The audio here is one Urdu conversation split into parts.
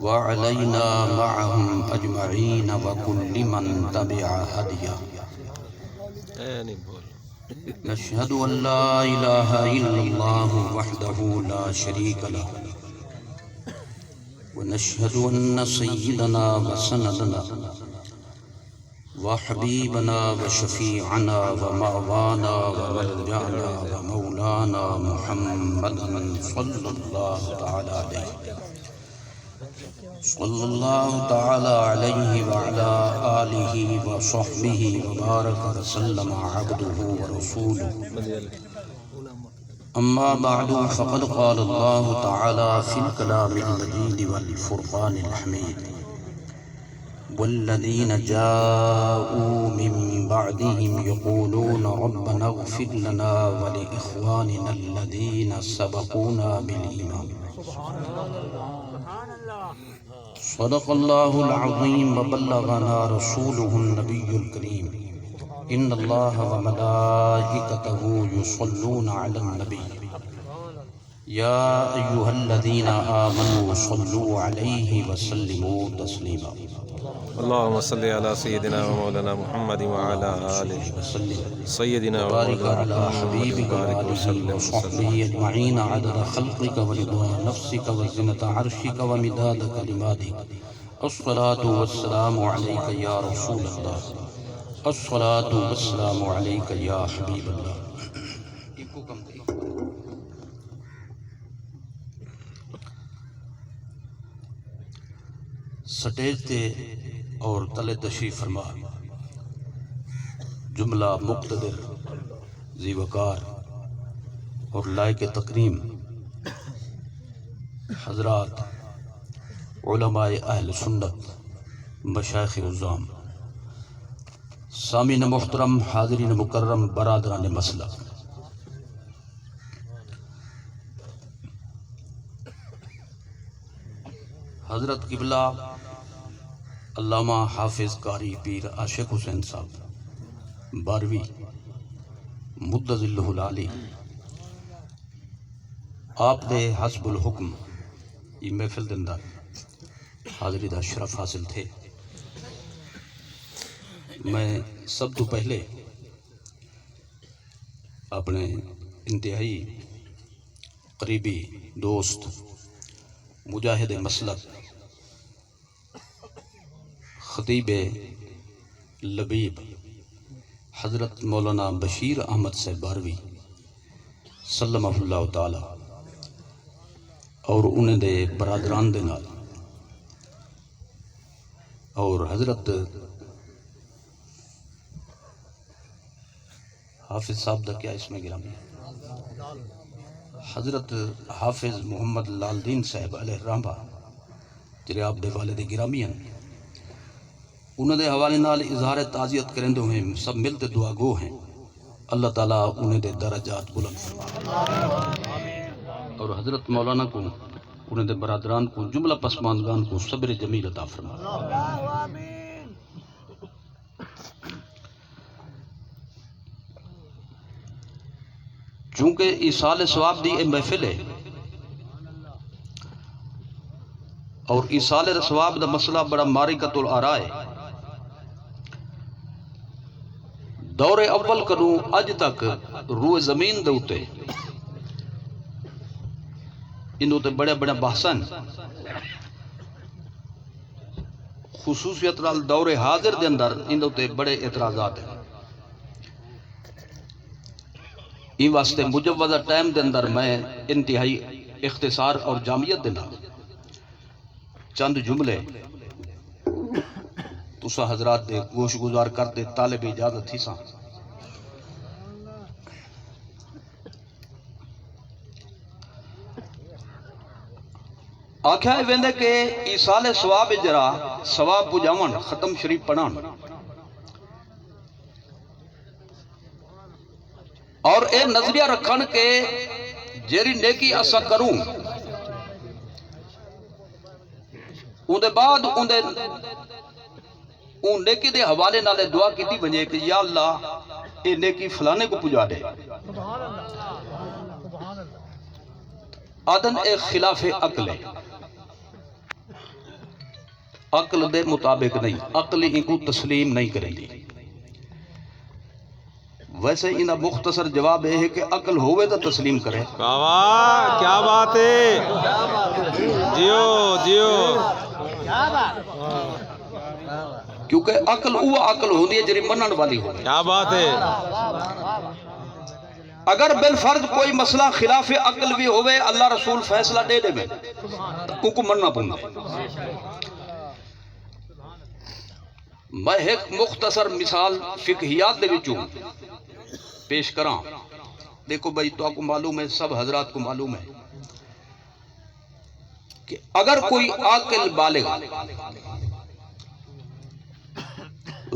وعلينا معهم أجمعين وكل من تبع هديه. نشهد أن لا إله إلا الله وحده لا شريك له، ونشهد أن سيدنا وسندنا وحبيبنا وشفيعنا ومأوانا وملجأنا ومولانا محمدا صلى الله تعالى عليه وعلى آله وصحبه وبارك وسلم عبده ورسوله. أما بعد فقد قال الله تعالى في الكلام المجيد والفرقان الحميد: والذين جاءوا من بعدهم يقولون ربنا اغفر لنا ولإخواننا الذين سبقونا بالإيمان. صدق الله العظيم وبلغنا رسوله النبي الكريم. إن الله وملائكته يصلون على النبي يا أيها الذين آمنوا صلوا عليه وسلموا تسليما. اللهم صل على سيدنا ومولانا محمد وعلى آله سيدنا وبارك على حبيبك وآله وصحبه أجمعين عدد خلقك ورضا نفسك وزنة عرشك ومداد كلماتك. الصلاة والسلام عليك يا رسول الله، الصلاة والسلام عليك يا حبيب الله. سٹیج تے اور تلے تشریف فرما جملہ مقتدر ذی وقار اور لائق تکریم حضرات علماء اہل سنت، مشائخ عظام، سامعین محترم، حاضرین مکرم، برادران مسلک، حضرت قبلہ علامہ حافظ قاری پیر عاشق حسین صاحب باروی مدظ اللہ العالی، آپ دے حسب الحکم یہ محفل دے اندر حاضری دا شرف حاصل تھے۔ میں سب تو پہلے اپنے انتہائی قریبی دوست، مجاہد مسلک، خطیب لبیب حضرت مولانا بشیر احمد صاحب باروی سلمہ اللہ تعالی اور انہیں دے برادران دے نال اور حضرت حافظ صاحب دا کیا اس میں گرامی ہے، حضرت حافظ محمد لال دین صاحب علیہ الرحمہ جرے آپ دے والد گرامی ہیں، انہوں دے حوالے نال اظہار تعزیت کرندے ہوئے سب ملتے دعا گو ہیں۔ اللہ تعالیٰ انہیں دے درجات بلند فرمائے اور حضرت مولانا کو، انہیں دے برادران کو، جملہ پسماندگان کو صبر جمیل عطا فرمائے۔ چونکہ ایصال ثواب دی محفل ہے اور ایصال ثواب دا مسئلہ بڑا معرکۃ الآراء ہے۔ دور اول کنوں اج تک روئے زمین دے اتے اندوں تے بڑے بڑے بحثن، خصوصیت نال دور حاضر دے اندر اندوں تے بڑے اعتراضات ہیں۔ این واسطے مجوزہ ٹائم دے اندر میں انتہائی اختصار اور جامعیت دینا چند جملے تسا حضرات دے گوش گزار کرتے طالب اجازت تھی سا۔ آکھیا ویندے کہ ایصال ثواب جرا ثواب پجاون ختم شریف پڑھان اور اے نظریہ رکھن کے جیری نیکی اسا کروں ان دے بعد ان نیکی دے حوالے نالے دعا کیتی بنجے کہ یا اللہ اے نیکی فلانے کو پجا دے۔ آدن اے خلاف عقل ہے، عقل دے مطابق نہیں، عقل ان کو تسلیم نہیں کریں گی۔ ویسے انہا مختصر جواب ہے کہ عقل ہوئے تو تسلیم کرے۔ واہ کیا بات ہے، جیو جیو، کیونکہ عقل وہ عقل ہوندی ہے جری منن والی ہو۔ کیا بات ہے، اگر بالفرض کوئی مسئلہ خلاف عقل بھی ہوئے، اللہ رسول فیصلہ دے دے میں تو کو مننا پوندے۔ میں ایک مختصر مثال فقہیات دے وچوں پیش کراں۔ دیکھو بھائی، تو آپ کو معلوم ہے، سب حضرات کو معلوم ہے کہ اگر کوئی عاقل بالغ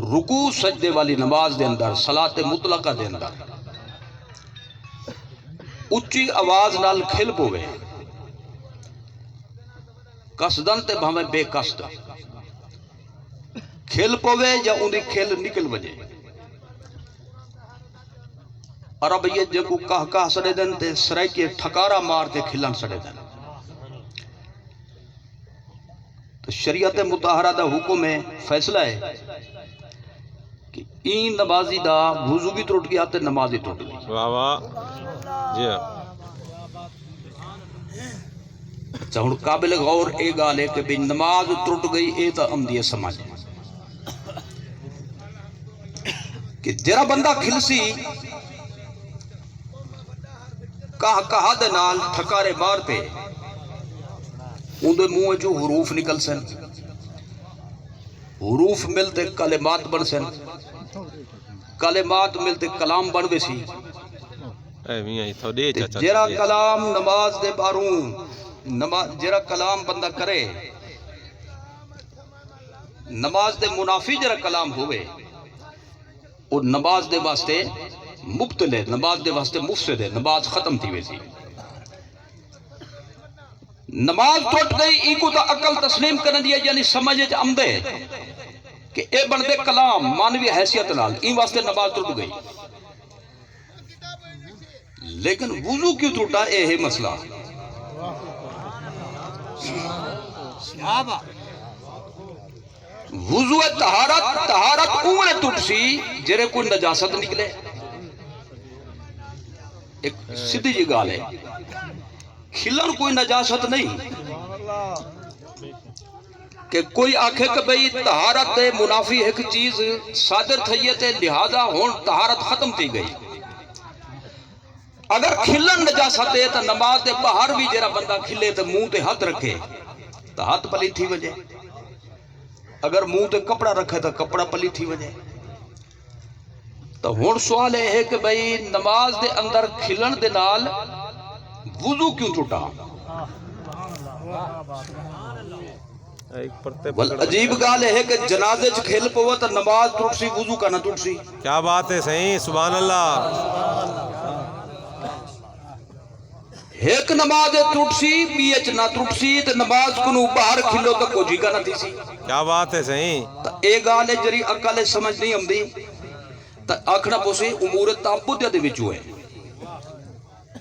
رکوع سجدے والی نماز دے اندر، صلاۃ مطلقہ دے اندر اچھی آواز نال کھل پوے، قصدن تے بھاویں بے قصد کھل پوے یا اندھی کھل نکل وجے، عرب یہ جگو کہہ سڑے دن تے سرائی کے ٹھکارا مار تے کھلن سڑے دن۔ تو شریعت مطہرہ دا حکم ہے، فیصلہ ہے کہ این نمازی دا وضو بھی ٹوٹ گیا تے نماز بھی ٹوٹ گئی۔ واہ واہ، جی ہاں۔ اچھا ہن قابل غور اے گال ہے کہ بھی نماز ٹوٹ گئی، اے تا عمدی سمجھ کہ جرا بندہ کھلسی کہا دے نال ٹھکارے مار پہ، اندھے منہ جو حروف نکل سن، حروف ملتے کلمات بن سن، کلمات ملتے کلام بن بیسی۔ جرا کلام نماز دے باروں، جرا کلام بندہ کرے، نماز دے منافی جرا کلام ہوئے، اور نماز دے واسطے مبتل ہے، نماز دے واسطے مفسد ہے، نماز ختم تھی ویسی۔ نماز ٹوٹ گئی، ای کو تا عقل تسلیم کرن دیا، یعنی سمجھے عمدے کہ اے بندے کلام مانوی حیثیت نال، این واسطے نماز ٹوٹ گئی۔ لیکن وضو کیوں ٹوٹا، اے ہے مسئلہ۔ وضو طہارت اوے ٹوٹ سی جرے کوئی نجاست نکلے۔ ایک سیدھی جی گال ہے، کھلن کوئی نجاست نہیں کہ کوئی آکھے کہ بھئی طہارت منافی ایک چیز صادر تھئیے تے لہذا ہون طہارت ختم تھی گئی۔ اگر کھلن نجاست ہے تو نماز دے باہر بھی جرا بندہ کھلے تو منہ تے ہاتھ رکھے تو ہاتھ پلی تھی وجہ، اگر منہ تے کپڑا رکھے تو کپڑا پلی تھی وجہ۔ تو ہون سوال ہے کہ بھئی نماز دے اندر کھلن دے نال وضو کیوں ٹوٹا؟ عجیب گال ہے کہ جنازے چ کھل پوا تو نماز ٹوٹ سی، وضو کا نہ ٹوٹ سی۔ کیا بات ہے، صحیح، سبحان اللہ۔ ایک نماز ٹوٹ سی، بیچ نہ ٹوٹ سی، تو نماز کنو باہر کھلو تو کوجی کا نہ تھی سی۔ کیا بات ہے، صحیح۔ تو اے گال ہے جری عقل سمجھ نہیں آمدی، تو آکھنا پوسی امور تعبد دے وچوں ہے۔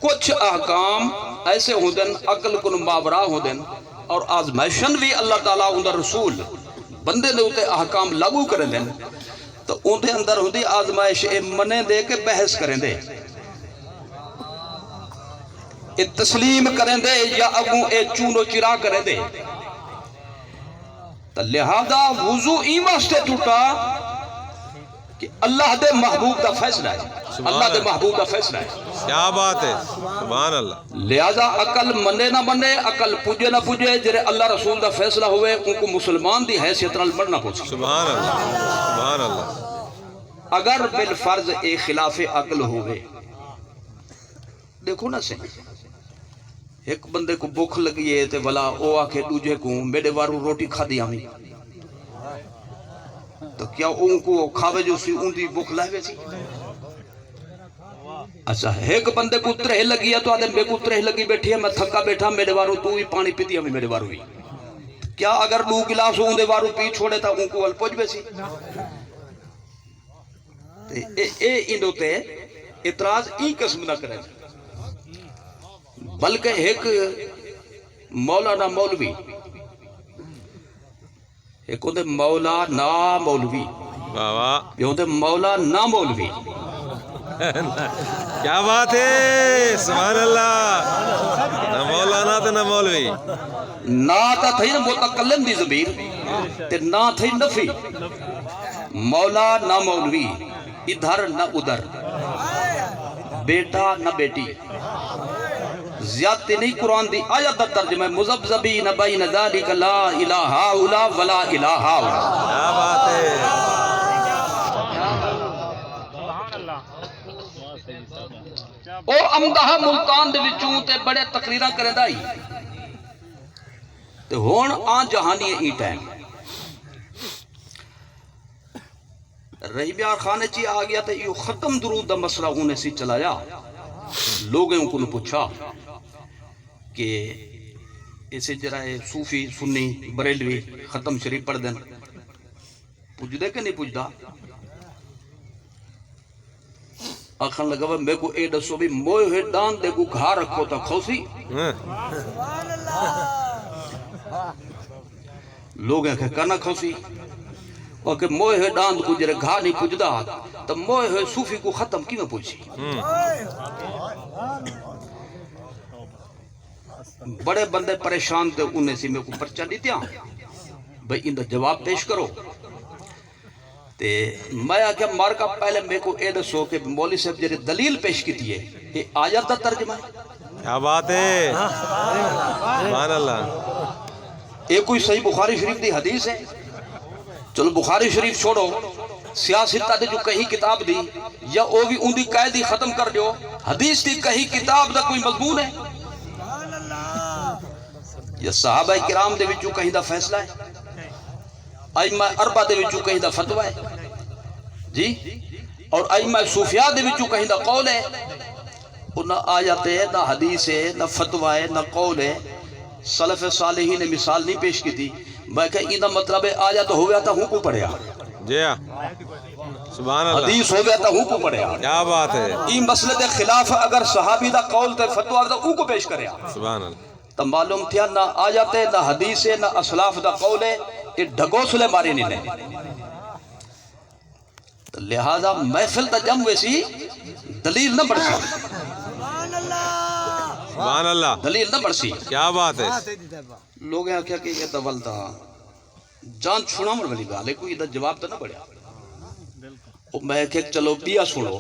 کچھ احکام ایسے ہوندن عقل کو ماورا ہوندن، اور آزمائشن بھی اللہ تعالیٰ اندر رسول بندے دے ہوتے احکام لاگو کریں دیں، تو اندے اندر ہوندی آزمائش اے منے دے کے بحث کریں دے، اے تسلیم کریں دے یا اگوں اے چونو چرا کریں دے۔ تو لہذا وضو این واسطے ٹوٹا کہ اللہ دے محبوب دا فیصلہ ہے، اللہ دے محبوب دا فیصلہ ہے۔ کیا بات ہے، سبحان اللہ۔ لہذا عقل منے نہ منے، عقل پوجے نہ پوجے، جرے اللہ رسول دا فیصلہ ہوئے ان کو مسلمان دی حیثیت نال مرنا پوچھے۔ سبحان اللہ، سبحان اللہ۔ اگر بالفرض اے خلاف عقل ہوئے، دیکھو نا صحیح، ایک بندے کو بھوک لگی ہے تے بلا او آکھے دوجے کو میرے وارو روٹی کھا دی آمی، تو کیا ان کو کھاوے جو سی ان دی بھوک لائے سی؟ اچھا ایک بندے کو ترہ لگی ہے تو آدھے میں کو ترہ لگی بیٹھی ہے، میں تھکا بیٹھا، میرے وارو تو ہی پانی پیتی ہمیں میرے وارو ہی، کیا اگر دو گلاس ان دے وارو پی چھوڑے تا ان کو پوچھ بے سی؟ اے اندو تے اعتراض ای قسم نہ کرے، بلکہ ایک مولانا مولوی ایک ہوندے مولا نا مولوی، واہ واہ یہ ہوندے مولا نا مولوی۔ کیا بات ہے، سبحان اللہ، نہ مولانا تے نہ مولوی، نا تا تھئی نا متکلم دی ضمیر تے نا تھئی نفی، مولا نہ مولوی، ادھر نہ ادھر، بیٹا نہ بیٹی، زیادتی نہیں قرآن دی آیت دا ترجمہ مذبذبین بین ذالک لا الہ الا ولا الہ الا۔ کیا بات ہے، او امدہ ملتان دے وچوں تے بڑے تقریراں کریندا ہی تے ہن آ جہانی ای ٹائم رہی بیار خانے چی آ گیا تے یہ ختم درود دا مسئلہ انہیں سی چلایا، لوگوں کو پوچھا کہ اسے جرائے صوفی سنی بریلوی ختم شریف پڑھ دیں، پوچھ دے کہ نہیں پوچھ دا؟ آخر لگا وہ میں کو اے دسو بھی موئے ہوئے دان دے کو گھا رکھو تا کھوسی، لوگ ہیں کہ کرنا کھوسی، اور کہ موئے ہوئے ڈاند کو جرے گھا نہیں پوچھ دا تو موئے ہوئے صوفی کو ختم کی میں پوچھی؟ بڑے بندے پریشان تھے، انہیں سی میں کو پرچہ دیتیا بھئی ان دا جواب پیش کرو تے میں آکھیا مار کا پہلے میں کو اے دسو کہ مولی صاحب جرے دلیل پیش کی تھی ہے یہ آیت دا ترجمہ ہے؟ کیا بات ہے، سبحان اللہ، ایک کوئی صحیح بخاری شریف دی حدیث ہے؟ چلو بخاری شریف چھوڑو، سیاستہ دے جو کہیں کتاب دی یا او بھی ان دی قائدی ختم کر دیو، حدیث دی کہیں کتاب دا کوئی مضمون ہے یا صحابہ کرام دے وچوں کہیں دا فیصلہ ہے، ائمہ اربعہ دے وچوں کہیں دا فتوہ ہے جی، اور ائمہ صوفیاء دے وچوں کہیں دا قول ہے، اور نہ آیت ہے نہ حدیث ہے نہ فتوہ ہے نہ قول ہے۔ سلف صالحین نے مثال نہیں پیش کی تھی، میں کہ یہ مطلب ہے آیت ہو گیا تھا ہوں کو پڑھیا، جی ہاں، سبحان اللہ، حدیث ہو گیا تھا ہوں کو پڑھیا، کیا بات ہے، یہ مسئلے دے خلاف اگر صحابی دا قول تے فتوہ دا ہوں کو پیش کریا سبحان اللہ، تو معلوم تھیا نہ آیت ہے نہ حدیث ہے نہ اسلاف دا قول ہے، یہ ڈھگوسلے ماری نہیں نے، لہذا محفل دا جم ویسی دلیل نہ بڑھ سی، سبحان اللہ، دلیل نہ بڑھ سی، کیا بات ہے، لوگ ہیں کیا کہ یہ دول دا جان چھوڑا مر والی گالے کوئی دا جواب تو نہ بڑھیا، میں کہ چلو بیا سنو،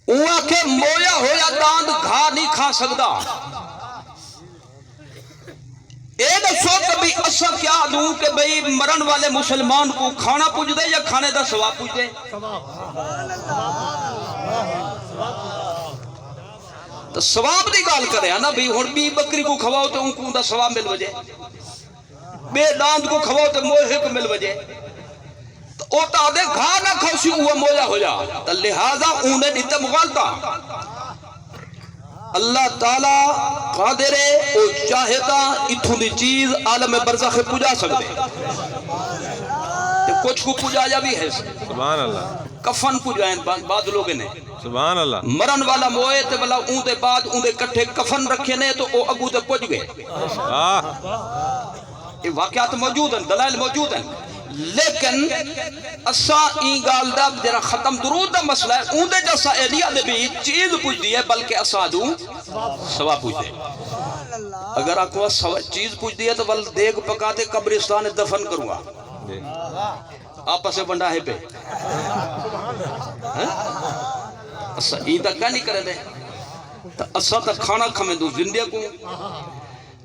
اوہ کہ مویا ہویا داند گھا نہیں کھا سکدا، اے دسو کہ بھئی اسا کیا دوں کہ بھئی مرن والے مسلمان کو کھانا پوچھ دے یا کھانے دا ثواب پوچھ دے؟ تو ثواب دی گال کرے نا بھئی ہن بی بکری کو کھواؤ تو ان کو دا ثواب مل وجے، بے داند کو کھواؤ تو موہے کو مل وجے، تو او تا دے گھا نہ کھوسی اوہ مویا ہو جا، تو لہذا انہیں دیتا مغالتا اللہ تعالیٰ قادر ہے او چاہتا اتھوں دی چیز عالم برزخ پجا سکتے، کچھ کو پجایا بھی ہے، سبحان اللہ، کفن پجائیں بعد لوگے نے، سبحان اللہ، مرن والا موئے تے بلا اون دے بعد اون دے کٹھے کفن رکھے نے تو او اگو تے پج گئے، یہ واقعات موجود ہیں، دلائل موجود ہیں، لیکن اسا این گال دا جرا ختم درود دا مسئلہ ہے، اون دے جیسا ایلیا دے بھی چیز پوچھ دی ہے بلکہ اسا دوں سوا پوچھ دے، اگر آکو چیز پوچھ دی ہے تو ول دیگ پکاتے قبرستان دفن کروں گا، آپس سے بندہ ہے پہ اسا این تک کیا نہیں کرے دے، تو اسا تک کھانا کھمیں دوں زندے کو،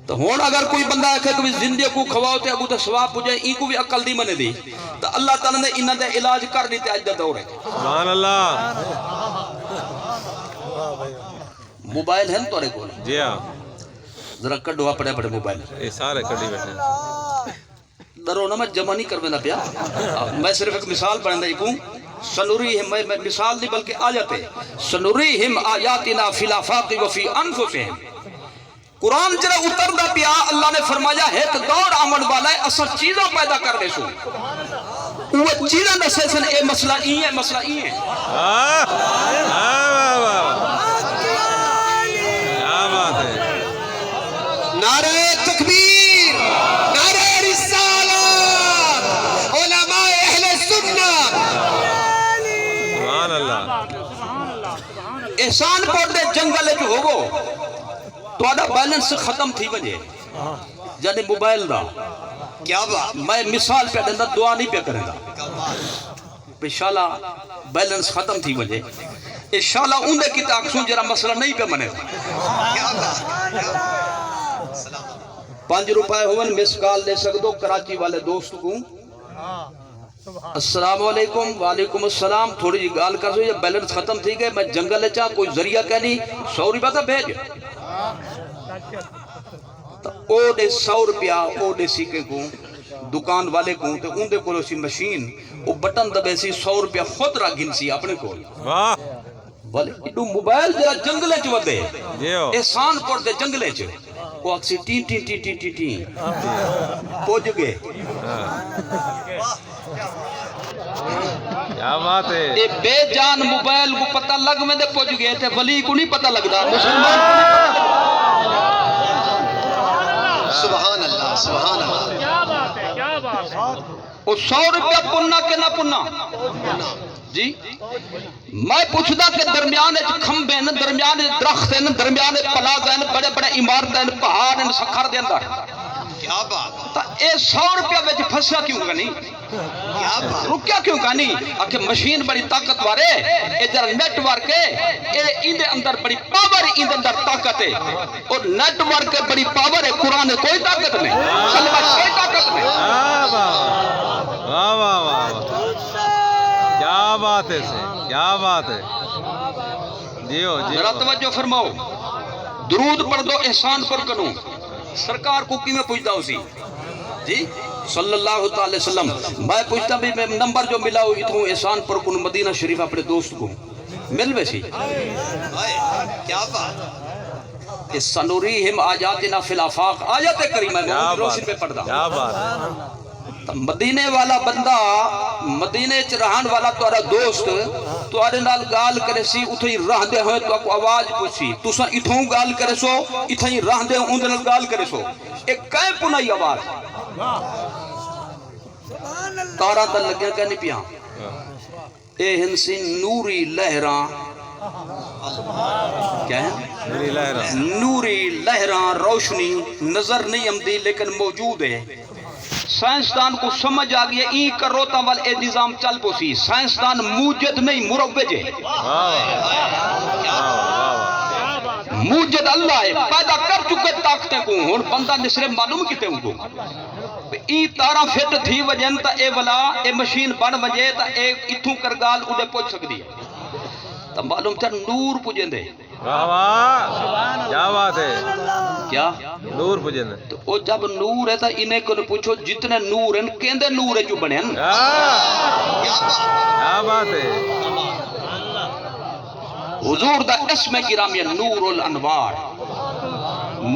تو ہون اگر کوئی بندہ ہے کہ زندے کو کھواؤ تے ابو تے ثواب پوجائے، این کو بھی عقل دی منے دی، تو اللہ تعالیٰ نے انہاں دے علاج کر دیتے آج دا دور ہے، سبحان اللہ، موبائل ہے نا تورے کو، جی ہاں، ذرا کڈو پڑے پڑے موبائل، یہ سارے کڑی بیٹھے ہیں، درو نا میں جمع نہیں کر دینا پیا، میں صرف ایک مثال پڑھیں دے کوں، سنوریہم میں مثال نہیں بلکہ آیت ہے، سنوریہم آیاتنا فی الآفاق وفی انفسہم، قرآن جرہ اتر دا پیا اللہ نے فرمایا ہے کہ دور آمن والا ہے اصل چیزوں پیدا کر دے سو، وہ چیزیں دسے سن اے مسئلہ ای ہے مسئلہ ای ہے، کیا بات ہے، نعرہ تکبیر، نعرہ احسان پور دے جنگل جو ہوگو تو آدھا بیلنس ختم تھی وجہ جانے موبائل دا کیا بات میں مثال پہ دندہ دعا نہیں پہ کریں گا انشاءاللہ بیلنس ختم تھی وجہ انشاءاللہ اندے کی تاکسوں جرا مسئلہ نہیں پہ منے گا 5 روپے ہوئن مس کال لے سکتو کراچی والے دوست کو السلام علیکم وعلیکم السلام تھوڑی جی گال کر سو یہ بیلنس ختم تھی گئے میں جنگل لے چاہ کوئی ذریعہ کہنی 100 روپے تھا بھیج او دے 100 روپیہ او دے سیکے کو دکان والے کو تے ان دے کولو سی مشین او بٹن دبے سی 100 روپیہ خود را گن سی اپنے کو بلے ایڈو موبائل جرا جنگلے چ ودے احسان پور دے جنگلے چ وہ اکسی ٹین ٹین ٹین ٹین ٹین ٹین پوج گئے کیا بات ہے اے بے جان موبائل کو پتہ لگ میں دے پوج گئے تھے ولی کو نہیں پتہ لگ دا مسلمان کو نہیں سبحان اللہ سبحان اللہ کیا بات ہے کیا بات ہے وہ 100 روپیہ پننا کے نہ پننا جی میں پوچھدا کہ درمیان کھمبے ہیں درمیان درخت ہیں درمیان پلاز ہیں بڑے بڑے عمارت ہیں پہاڑ ہیں سکھر دے اندر کیا بات تا اے 100 روپیہ وچ پھسیا کیوں گا نہیں کیا بات رکیا کیوں گا نہیں آکھے مشین بڑی طاقت وارے اے جرا نیٹ ورک ہے اے ایندے اندر بڑی پاور ہے ایندے اندر طاقت ہے اور نیٹ ورک بڑی پاور ہے قرآن کوئی طاقت نہیں کلمہ کوئی طاقت نہیں واہ واہ واہ کیا بات ہے سے کیا بات ہے جیو ذرا توجہ فرماؤ درود پڑھ دو احسان پر کنو سرکار کو کی میں پوچھتا ہوں سی جی صلی اللہ تعالی وسلم میں پوچھتا بھی میں نمبر جو ملا ہو اتھوں احسان پر کنو مدینہ شریف اپنے دوست کو مل ویسی کیا بات کہ سنوریہم آیاتنا فی الافاق آیت کریمہ میں روشن پہ پڑھ دا کیا بات مدینے والا بندہ مدینے چ رہن والا تہاڈا دوست تہاڈے نال گال کرے سی اتھے رہندے ہوئے تو کو آواز پوچھی تساں اتھوں گال کرے سو اتھے رہندے اون نال گال کرے سو ایک کائیں پنائی آواز تارا تے لگیا کہ نہیں پیا اے ہنسی نوری لہراں کیا ہے میری لہرہ نوری لہراں روشنی نظر نہیں آمدی لیکن موجود ہے سائنسدان کو سمجھ آ گیا ای کرو تا وال اے نظام چل پوسی سائنسدان موجد نہیں مروج ہے موجد اللہ ہے پیدا کر چکے طاقتیں کو ہن بندہ نسرے معلوم کیتے ان کو ای تارا فٹ تھی وجن تا اے ولا اے مشین بن وجے تا اے اتھوں کر گال اڑے پہنچ سکدی ہے تا معلوم چا نور پجندے واہ واہ کیا بات ہے کیا نور پجن تو او جب نور ہے تا انہیں کو پوچھو جتنے نور ہیں کیندے نور ہے جو بنے ہیں کیا بات ہے حضور دا اسم گرامی نور الانوار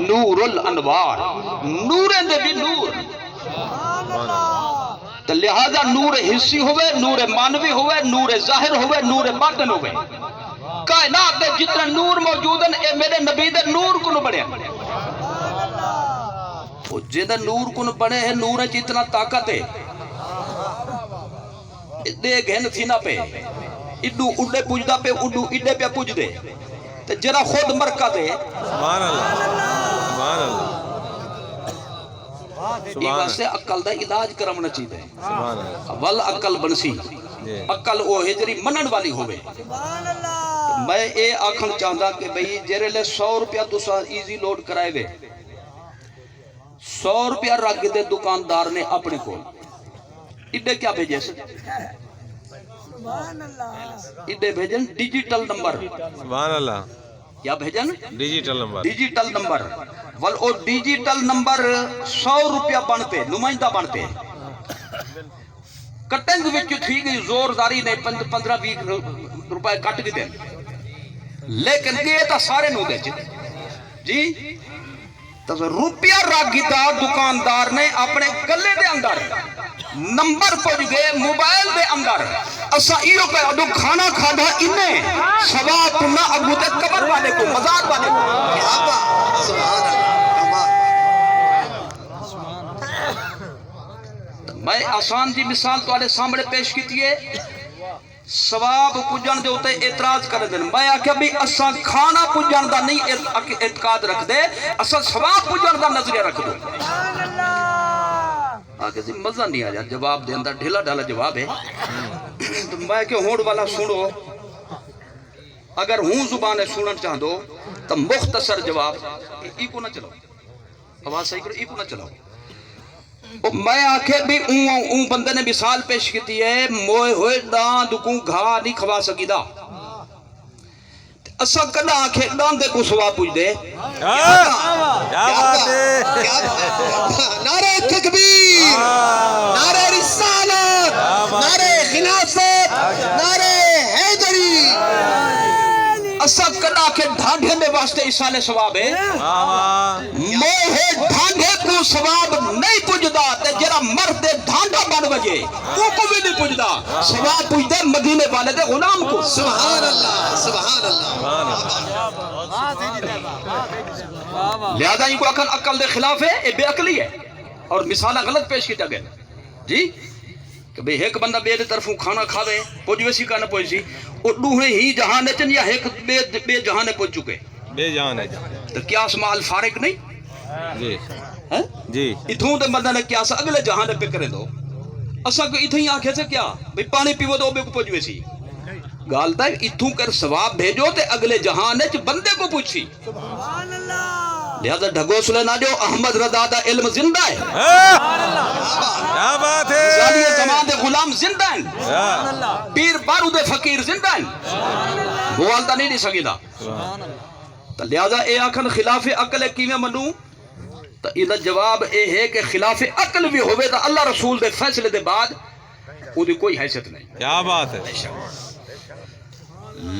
نور الانوار نور دے بھی نور تو لہذا نور حصی ہوئے نور مانوی ہوئے نور ظاہر ہوئے نور باطن ہوئے کائنات دے جتنے نور موجود ہیں اے میرے نبی دے نور کو بڑے ہیں وہ جدے نور کو بڑے ہیں نور ہے جتنا طاقت ہے دے گھن تھی نہ پہ اڈو اڈے پوجدہ پہ اڈو اڈے پہ پوج دے تے جرا خود مرکہ دے سبحان اللہ سبحان اللہ یہ واسطے عقل دا علاج کرمنا چاہیے سبحان اللہ اول عقل بنسی عقل وہ ہجری منن والی ہوئے میں اے آکھن چاہتا کہ بھئی جیرے لے 100 روپیہ تسا ایزی لوڈ کرائے وے 100 روپیہ رکھ دے دکاندار نے اپنے کو اڈے کیا بھیجے سے اڈے بھیجن ڈیجیٹل نمبر سبحان اللہ کیا بھیجن ڈیجیٹل نمبر ڈیجیٹل نمبر ول او ڈیجیٹل نمبر 100 روپیہ بنتے نمائندہ بنتے کٹنگ وچ تھی گئی زورداری نے 15-20 روپے کٹ کے دیں لیکن یہ تا سارے نو دے جی تو روپیہ راگیتا دکاندار نے اپنے گلے دے اندر نمبر پوچھ گئے موبائل دے اندر اسا ایو کہ ادو کھانا کھادا انہیں ثواب نہ اگو تے قبر والے کو مزار والے کو کیا بات سبحان اللہ میں آسان جی مثال تواڈے سامنے پیش کیتی ہے سواب پجن دے ہوتے اعتراض کر دیں. میں آکھیا بھی اساں کھانا پجن دا نہیں اعتقاد رکھ دے, اساں سواب پجن دا نظریہ رکھ دو. آکھے جی مزہ نہیں آیا جواب دے اندر ڈھیلا ڈھالا جواب ہے. تو میں کہ ہون والا سنو, اگر ہوں زبان سنن چاہ دو تو مختصر جواب ای کو نہ چلو, آواز صحیح کرو, ای کو نہ چلو. میں آکھے بھی اون بندے نے مثال پیش کیتی ہے, موئے ہوئے ڈان دکوں گھا نہیں کھوا سکی دا. اسا کنا آکھے ڈان دے کو سوا پوچھ دے. کیا بات ہے, نعرہ تکبیر, نعرہ رسالت, نعرہ خلافت, نعرہ حیدری. اسا کنا کے ڈھانڈے میں واسطے اسالے ثواب ہے, موہے ڈھانڈے کو ثواب نہیں پجدا. تے جرا مرد ڈھانڈا بن وجے وہ کو بھی نہیں پجدا, ثواب پجدے مدینے والے دے غلام کو. سبحان اللہ, سبحان اللہ. لہذا ان کو عقل دے خلاف ہے, یہ بے عقلی ہے اور مثالہ غلط پیش کیتا گیا جی. کہ بھئی ایک بندہ بے دے طرفوں کھانا کھا دے پوج ویسی کا نہ پوج سی, اور دوہے ہی جہان چن یا ایک بے جہان پوج چکے بے جان ہے تو قیاس مال فارق نہیں جی جی. اتھوں دے بندہ نے قیاس اگلے جہان پہ کرے دو. اسا کو اتھیں آنکھے سے کیا بھئی پانی پیو دو بے کو پوج ویسی گالتا ہے. اتھوں کر ثواب بھیجو تے اگلے جہان بندے کو پوچھی. لہذا ڈھگوسلے نہ جو احمد رضا دا علم زندہ ہے, کیا بات ہے, غزالی زمان دے غلام زندہ ہیں, پیر بارود فقیر زندہ ہیں, بوالتا نہیں سکی دا. تو لہذا اے آکھن خلاف عقل کیویں منوں, تو ایدہ جواب اے ہے کہ خلاف عقل بھی ہوئے تو اللہ رسول دے فیصلے دے بعد وہ دی کوئی حیثیت نہیں. کیا بات ہے,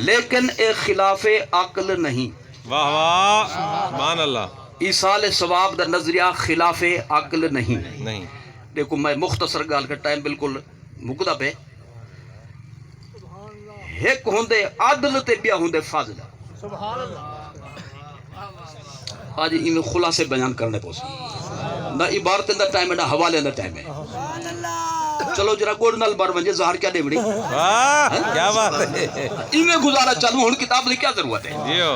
لیکن اے خلاف عقل نہیں. واہ واہ, سبحان اللہ. ایصال ثواب دا نظریہ خلاف عقل نہیں. نہیں دیکھو میں مختصر گال کا ٹائم بالکل مکدا پہ. ایک ہوندے عدل تے بیا ہوندے فاضل. آج ان خلاصے بیان کرنے پوسی نہ عبارتیں دا ٹائم ہے نہ حوالے دا ٹائم ہے. چلو جرا گوڑ نال بار ونجے ظاہر کیا دے بڑی, واہ کیا بات ہے, انہیں گزارا چلو ہن کتاب دی کیا ضرورت ہے. جیو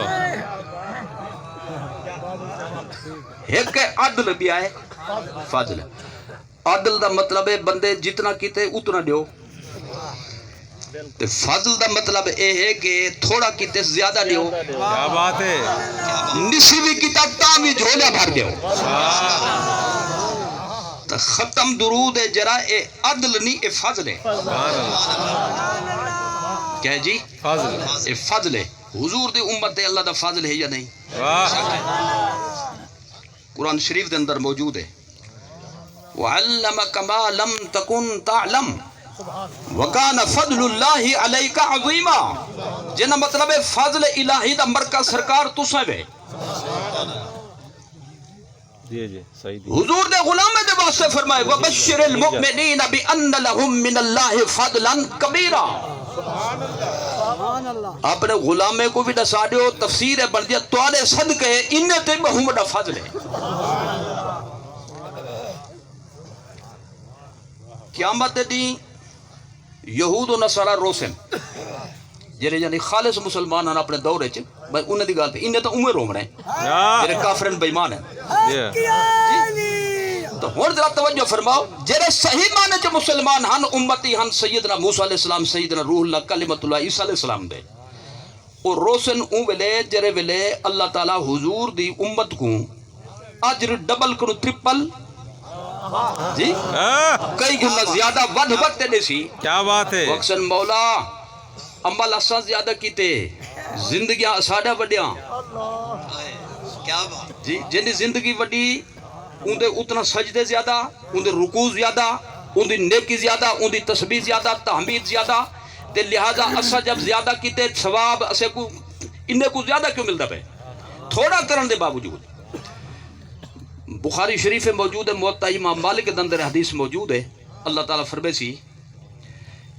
ایک عدل بھی ہے فاضل. عدل دا مطلب ہے بندے جتنا کیتے اتنا دیو, تے فاضل دا مطلب اے ہے کہ تھوڑا کیتے زیادہ دیو. کیا بات ہے, نسی بھی کتاب تامی جھولا بھر دیو. تو ختم درود ہے جرا اے عدل نہیں اے فضل ہے. کیا ہے جی, فضل, اے فضل ہے. حضور دے امت دے اللہ دا فضل ہے یا نہیں, قرآن شریف دے اندر موجود ہے. وَعَلَّمَكَ مَا لَمْ تَكُنْ تَعْلَمْ وَكَانَ فَضْلُ اللَّهِ عَلَيْكَ عَظِيمًا. جنہ مطلب ہے فضل الہی دا مرکز سرکار تسیں وے. جی جی صحیح دی. حضور دے غلامے دے واسطے فرمائے وَبَشِّرِ الْمُؤْمِنِينَ بِأَنَّ لَهُم مِّنَ اللَّهِ فَضْلًا كَبِيرًا. اپنے غلامے کو بھی دسا دیو, تفسیر ہے بن دیا توالے صدقے انہیں تے بہم بڑا فضل ہے. قیامت دی یہود و نصارہ روسن جرے یعنی خالص مسلمان ہیں اپنے دورے چ, بھائی انہیں دی گال پہ انہیں تو عمر رومنے جرے کافرن بیمان ہیں. تو ہون ذرا توجہ فرماؤ, جرے صحیح معنی چ مسلمان ہن امتی ہن سیدنا موسیٰ علیہ السلام, سیدنا روح اللہ کلمت اللہ عیسیٰ علیہ السلام دے, اور روسن اون ویلے جرے ویلے اللہ تعالیٰ حضور دی امت کو اجر ڈبل کرو ٹرپل جی کئی گنا زیادہ ود وقت دے سی. کیا بات ہے, وقسن مولا عمل اساں زیادہ کیتے, زندگیاں اساڈا وڈیاں. کیا بات, جی جنی زندگی وڈی اندے اتنا سجدے زیادہ, اندے رکوع زیادہ, اندی نیکی زیادہ, اندی تسبیح زیادہ, تحمید زیادہ. تے لہذا اسا جب زیادہ کیتے ثواب اسے کو انہیں کو زیادہ کیوں ملتا پہ تھوڑا کرن دے باوجود. بخاری شریف موجود ہے, موطا امام مالک کے اندر حدیث موجود ہے. اللہ تعالیٰ فرمے سی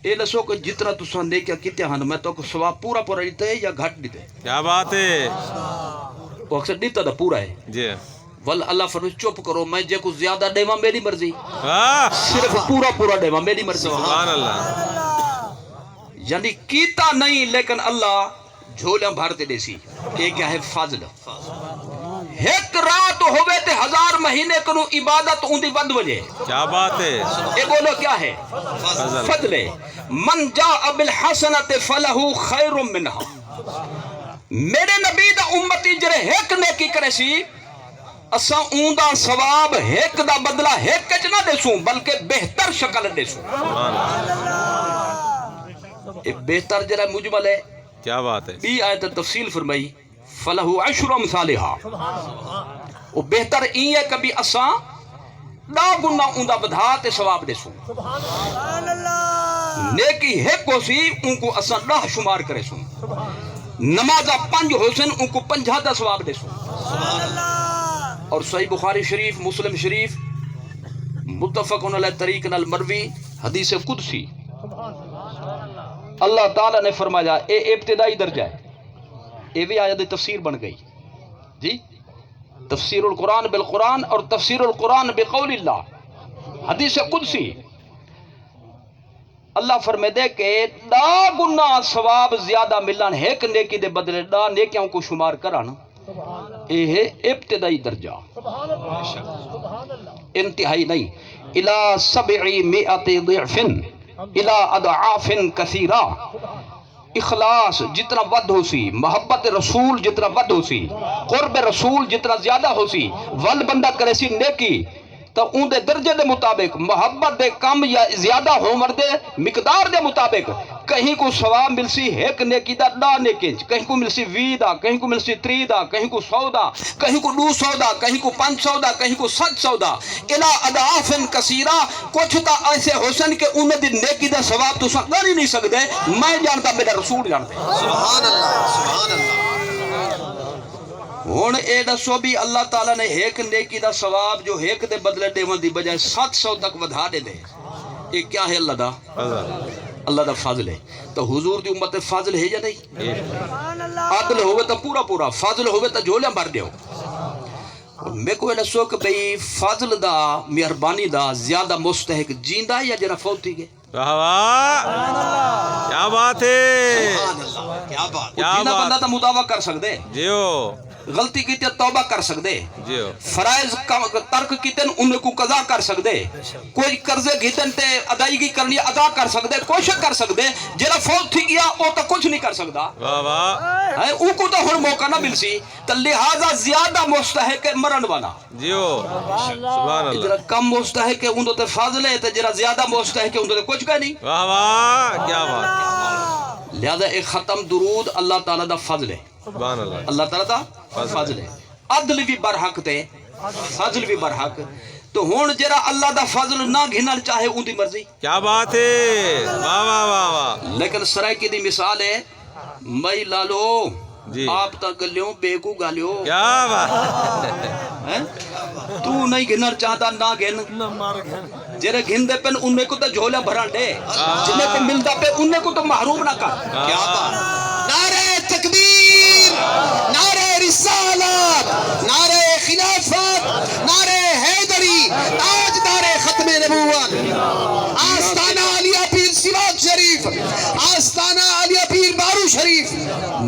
اے دسو کہ جتنا تساں نیکیاں کیتے ہن میں تو ثواب پورا پورا دیتے یا گھٹ دیتے. کیا بات ہے, وہ اکثر دیتا دا پورا ہے. جی ول اللہ فرمائے چپ کرو, میں جے کو زیادہ دیواں میری مرضی, واہ صرف پورا پورا دیواں میری مرضی. سبحان اللہ. یعنی کیتا نہیں لیکن اللہ جھولیاں بھرتے دیسی. یہ کیا ہے؟ فضل. ایک رات ہوئے تے 1000 مہینے کنو عبادت اندی بند وجے. کیا بات ہے. یہ بولو کیا ہے؟ فضل. من جاء بالحسنۃ فلہ خیر منہا. میرے نبی دا امتی جڑے ایک نیکی کرے سی اساں اون دا ثواب ایک دا بدلہ ایک کچ نہ دیسوں بلکہ بہتر شکل دیسوں. یہ بہتر جڑا مجمل ہے. کیا بات ہے. بی آیت تفصیل فرمائی فلہ عشر امثالہا. وہ بہتر این ہے کبھی اساں 10 گنا اون دا بدھا تے ثواب دیسوں. نیکی ایک ہو سی ان کو اساں 10 شمار کرے سوں. نمازہ 5 ہو سن ان کو 50 دا ثواب دیسوں. اور صحیح بخاری شریف مسلم شریف متفقن علیہ طریق نال مروی حدیث قدسی اللہ تعالیٰ نے فرمایا اے ابتدائی درجہ ہے. یہ بھی آیت تفسیر بن گئی جی. تفسیر القرآن بالقرآن اور تفسیر القرآن بقول اللہ. حدیث قدسی اللہ فرمائے دے کہ 10 گنا ثواب زیادہ ملن ایک نیکی دے بدلے 10 نیکیوں کو شمار کرن. یہ ہے ابتدائی درجہ. انتہائی نہیں. الى 700 ضعف الى اضعاف کثیرہ. اخلاص جتنا ود ہو سی، محبت رسول جتنا ود ہو سی، قرب رسول جتنا زیادہ ہو سی، ول بندہ کرے سی نیکی تو ان دے درجے دے مطابق محبت دے کم یا زیادہ ہو مردے مقدار دے مطابق کہیں کو ثواب ملسی ایک نیکی دا 10 نیکی، کہیں کو ملسی 20 دا، کہیں کو ملسی 30 دا، کہیں کو 100 دا، کہیں کو 200 دا، کہیں کو 500 دا، کہیں کو 700 دا. الا اضعاف کثیرہ. کچھ تا ایسے حسن کہ ان دی نیکی دا ثواب تو سکتا نہیں سکتے. میں جانتا میرا رسول جانتا. سبحان اللہ سبحان اللہ. ہن اے دسو بھی اللہ تعالیٰ نے ایک نیکی دا ثواب جو ایک دے بدلے دیون دی بجائے 700 تک ودھا دے. یہ کیا ہے؟ اللہ دا اللہ دا فضل ہے. تو حضور دی امت فضل ہے یا نہیں؟ عدل ہوئے تو پورا پورا، فضل ہوئے تو جھولیاں بھر دیو. میں کو دسو کہ بھئی فضل دا مہربانی دا زیادہ مستحق جیندہ یا جرا فوت تھی گئے؟ واہ واہ کیا بات ہے. سبحان اللہ. کیا بات. جینا بندہ تو مداوع کر سکتے، جیو غلطی کی تے توبہ کر سکتے، جیو فرائض ترک کیتے ان کو قضا کر سکتے، کوئی قرضے گھتن تے ادائیگی کرنی ادا کر سکتے، کوشش کر سکتے. جڑا فوت تھی گیا وہ تو کچھ نہیں کر سکتا. واہ واہ ہے او کو تو ہن موقع نہ ملسی. تو لہذا زیادہ مستحق ہے مرن والا. جیو سبحان اللہ. جڑا کم مستحق ہے اون تے فضل ہے تے جڑا زیادہ مستحق ہے اون تے کچھ کا نہیں. واہ واہ کیا بات. لہذا ایک ختم درود اللہ تعالیٰ دا فضل ہے. سبحان اللہ. اللہ تعالیٰ دا فضل ہے. عدل بھی برحق تے فضل بھی برحق. تو ہون جرا اللہ دا فضل نہ گھنل چاہے اون دی مرضی. کیا بات ہے. واہ واہ واہ واہ. لیکن سرائکی دی مثال ہے مئی لالو جی آپ تک گلیوں بے کو گالیوں. کیا بات. تو نہیں گھنل چاہتا نہ گھن. جرے گھن دے پن انہیں کو تو جھولا بھران دے، جنہیں کو ملتا پہ انہیں کو تو محروم نہ کر. کیا بات. نعرہ تکبیر، نعرہ رسالت، نعرہ خلافت، نعرہ حیدری، تاجدار ختم نبوت، آستانہ علیہ پیر سراج شریف، آستانہ علیہ پیر بارو شریف.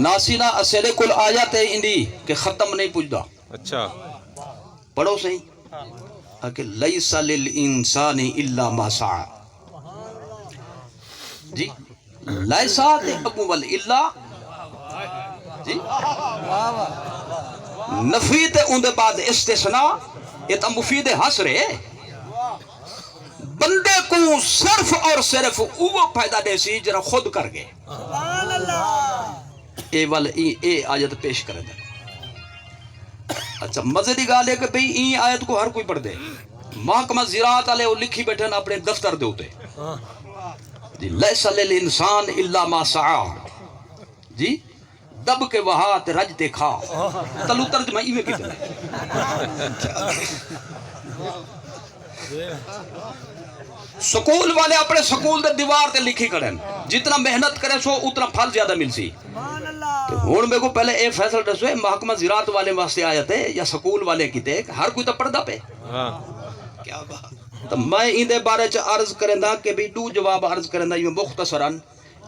ناسینا اسیلے کل آیات ہے اندی کہ ختم نہیں پوچھتا. اچھا پڑھو صحیح کہ لیس للانسان الا ما سعى. جی لیسا تے اقوال الا جی نفی تے اون دے بعد استثناء. یہ تو مفید حصر ہے. بندے کو صرف اور صرف وہ فائدہ دے سی جرا خود کر گئے. اے وال اے آیت پیش کرے دے. اچھا مزے دی گال ہے کہ بھئی این آیت کو ہر کوئی پڑھ دے. محکمہ زراعت والے وہ لکھی بیٹھے نا اپنے دفتر دے ہوتے جی لیس للانسان الا ما سعى. جی دب کے وہات رج تے کھا. تلو ترجمہ ایویں کیتے سکول والے اپنے سکول دے دیوار تے لکھی کریں جتنا محنت کرے سو اتنا پھل زیادہ مل سی. تو ہون میں کو پہلے اے فیصل دسو محکمہ زراعت والے واسطے آیت ہے یا سکول والے کیتے ہر کوئی تو پڑھدا پے. کیا بات. تو میں ان دے بارے چ عرض کرندا کہ بھی دو جواب عرض کرندا یہ مختصراً.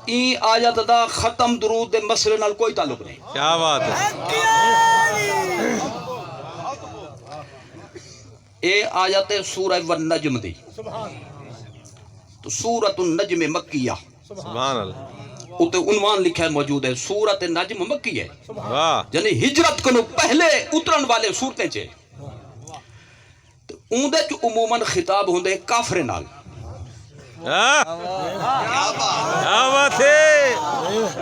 این آیت دا ختم درود دے مسئلے نال کوئی تعلق نہیں. کیا بات ہے. اے آیت سورہ والنجم دی. تو سورۃ النجم مکیہ سبحان اللہ. اتے عنوان لکھا ہے موجود ہے سورۃ النجم مکی ہے. واہ. یعنی ہجرت کو پہلے اترن والے سورتیں چے. تو اون دے چ عموماً خطاب ہوندے کافر نال. کیا بات ہے.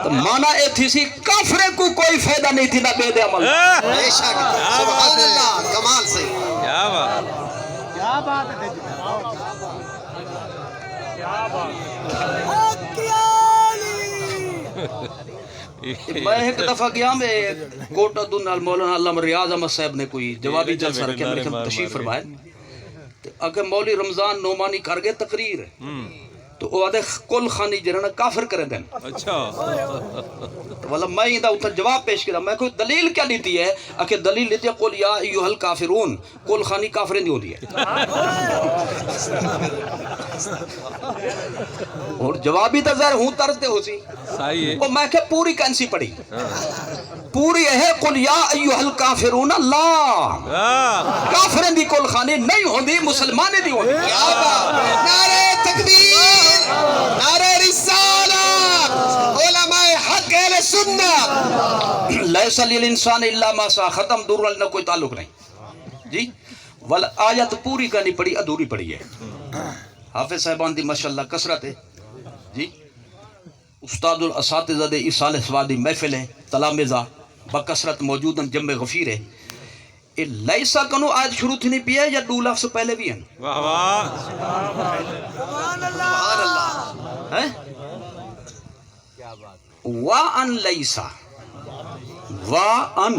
تو مانا اے تھی سی کافر کو کوئی فائدہ نہیں تھی نہ بے دے عمل. بے شک سبحان اللہ کمال سے. کیا بات. میں ایک دفعہ گیا میں کوٹا دن نال مولانا علامہ ریاض احمد صاحب نے کوئی جوابی جلسہ رکھا میرے خیال تشریف فرمائے. اگر مولی رمضان نعمانی کر گئے تقریر تو وہ آدھے کل خانی جنہاں کافر کرے دیں. اچھا. والا میں ہی دا اتنا جواب پیش کیا. میں کوئی دلیل کیا لیتی ہے کہ دلیل لیتی ہے قل یا ایوہ الکافرون کل خانی کافرین دی ہوتی ہے. اور جوابی تا ظاہر ہوں طرز دے ہو سی. صحیح ہے. وہ میں کہ پوری کینسی پڑھی پوری ہے قل یا ایوہ الکافرون لا کافرین دی کل خانی نہیں ہوندی مسلمانے دی ہوندی. کیا بات. نعرہ تکبیر نعرہ رسالت علماء حق اہل سنت. لیس للانسان الا ما سعی ختم دور والنا کوئی تعلق نہیں جی. ول آیت پوری کا نہیں پڑھی ادھوری پڑھی ہے. حافظ صاحبان دی ماشاءاللہ کثرت ہے جی. استاد الاساتذہ دے ایصال سوادی محفل ہے تلامذہ بکثرت موجود ہیں جمع غفیر ہے. یہ لیسا کنو آیت شروع تھی نہیں پیا یا 2 لفظ پہلے بھی ہیں. واہ واہ. سبحان اللہ. ہیں وَأَن لیسا وَأَن